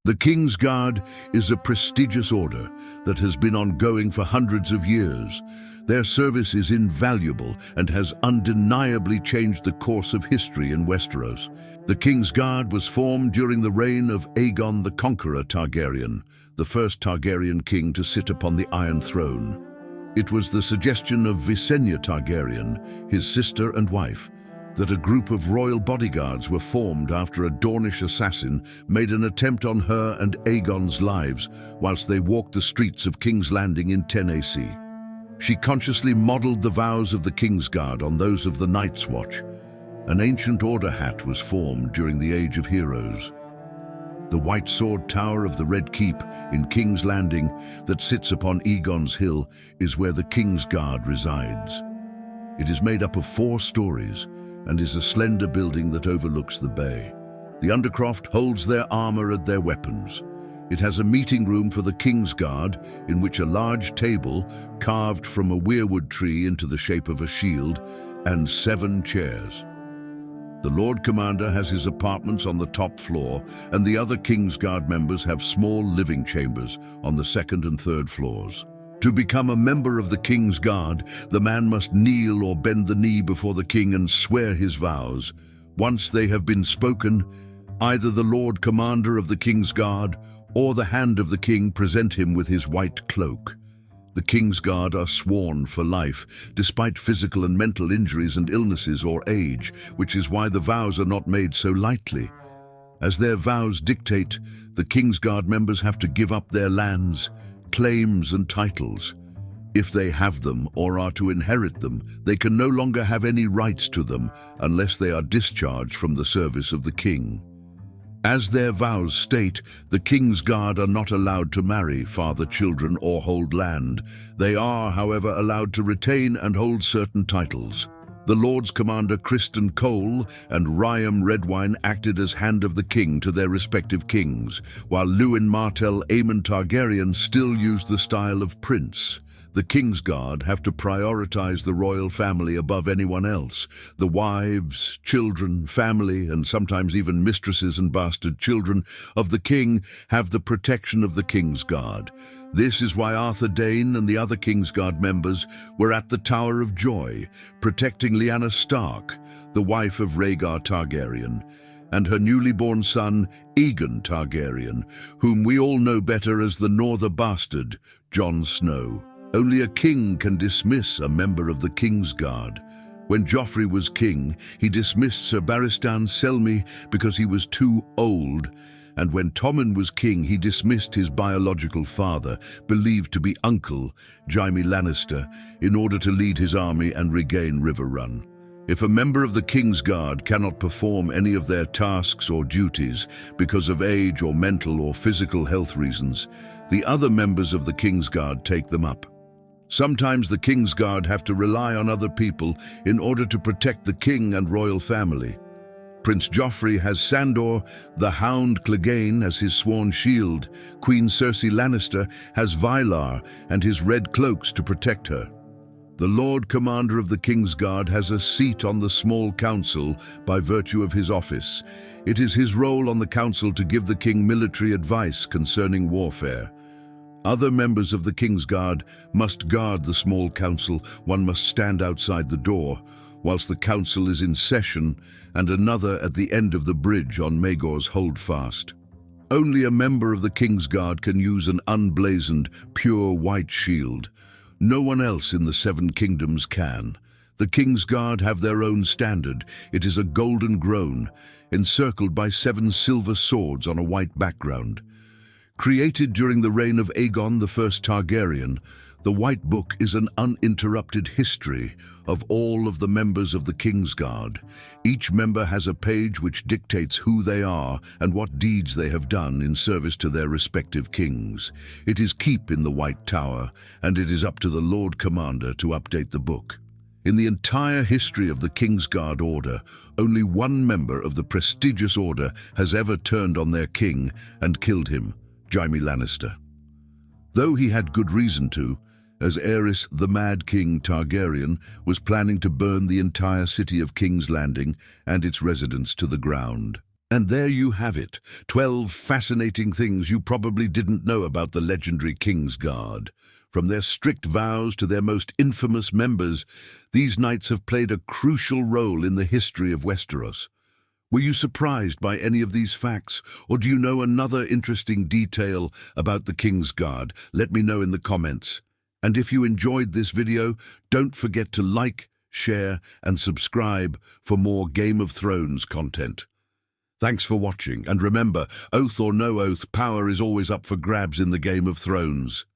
The Kingsguard is a prestigious order that has been ongoing for hundreds of years. Their service is invaluable and has undeniably changed the course of history in Westeros. The Kingsguard was formed during the reign of Aegon the Conqueror Targaryen, the first Targaryen king to sit upon the Iron Throne. It was the suggestion of Visenya Targaryen, his sister and wife, that a group of royal bodyguards were formed after a Dornish assassin made an attempt on her and Aegon's lives whilst they walked the streets of King's Landing in 10 AC. She consciously modelled the vows of the Kingsguard on those of the Night's Watch. An ancient order hat was formed during the Age of Heroes. The White Sword Tower of the Red Keep in King's Landing that sits upon Aegon's Hill is where the Kingsguard resides. It is made up of 4 stories and is a slender building that overlooks the bay. The Undercroft holds their armor and their weapons. It has a meeting room for the Kingsguard in which a large table, carved from a weirwood tree into the shape of a shield, and 7 chairs. The Lord Commander has his apartments on the top floor, and the other Kingsguard members have small living chambers on the 2nd and 3rd floors. To become a member of the Kingsguard, the man must kneel or bend the knee before the king and swear his vows. Once they have been spoken, either the Lord Commander of the Kingsguard or the hand of the king present him with his white cloak. The Kingsguard are sworn for life, despite physical and mental injuries and illnesses or age, which is why the vows are not made so lightly. As their vows dictate, the Kingsguard members have to give up their lands, claims and titles. If they have them or are to inherit them, they can no longer have any rights to them unless they are discharged from the service of the king. As their vows state, the Kingsguard are not allowed to marry, father children, or hold land. They are, however, allowed to retain and hold certain titles. The Lords Commander Criston Cole and Ryam Redwine acted as hand of the king to their respective kings, while Lewin Martell Aemon Targaryen still used the style of prince. The Kingsguard have to prioritize the royal family above anyone else. The wives, children, family, and sometimes even mistresses and bastard children of the king have the protection of the Kingsguard. This is why Arthur Dayne and the other Kingsguard members were at the Tower of Joy, protecting Lyanna Stark, the wife of Rhaegar Targaryen, and her newly born son, Aegon Targaryen, whom we all know better as the Norther Bastard, Jon Snow. Only a king can dismiss a member of the Kingsguard. When Joffrey was king, he dismissed Sir Barristan Selmy because he was too old, and when Tommen was king, he dismissed his biological father, believed to be uncle, Jaime Lannister, in order to lead his army and regain River Run. If a member of the Kingsguard cannot perform any of their tasks or duties because of age or mental or physical health reasons, the other members of the Kingsguard take them up. Sometimes the Kingsguard have to rely on other people in order to protect the king and royal family. Prince Joffrey has Sandor, the Hound Clegane, as his sworn shield. Queen Cersei Lannister has Valar and his red cloaks to protect her. The Lord Commander of the Kingsguard has a seat on the small council by virtue of his office. It is his role on the council to give the king military advice concerning warfare. Other members of the Kingsguard must guard the small council. One must stand outside the door whilst the council is in session, and another at the end of the bridge on Maegor's Holdfast. Only a member of the Kingsguard can use an unblazoned, pure white shield. No one else in the 7 kingdoms can. The Kingsguard have their own standard. It is a golden groan, encircled by 7 silver swords on a white background. Created during the reign of Aegon the First Targaryen, the White Book is an uninterrupted history of all of the members of the Kingsguard. Each member has a page which dictates who they are and what deeds they have done in service to their respective kings. It is kept in the White Tower, and it is up to the Lord Commander to update the book. In the entire history of the Kingsguard Order, only one member of the prestigious order has ever turned on their king and killed him, Jaime Lannister. Though he had good reason to, as Aerys the Mad King Targaryen was planning to burn the entire city of King's Landing and its residents to the ground. And there you have it, 12 fascinating things you probably didn't know about the legendary Kingsguard. From their strict vows to their most infamous members, these knights have played a crucial role in the history of Westeros. Were you surprised by any of these facts, or do you know another interesting detail about the Kingsguard? Let me know in the comments. And if you enjoyed this video, don't forget to like, share, and subscribe for more Game of Thrones content. Thanks for watching, and remember, oath or no oath, power is always up for grabs in the Game of Thrones.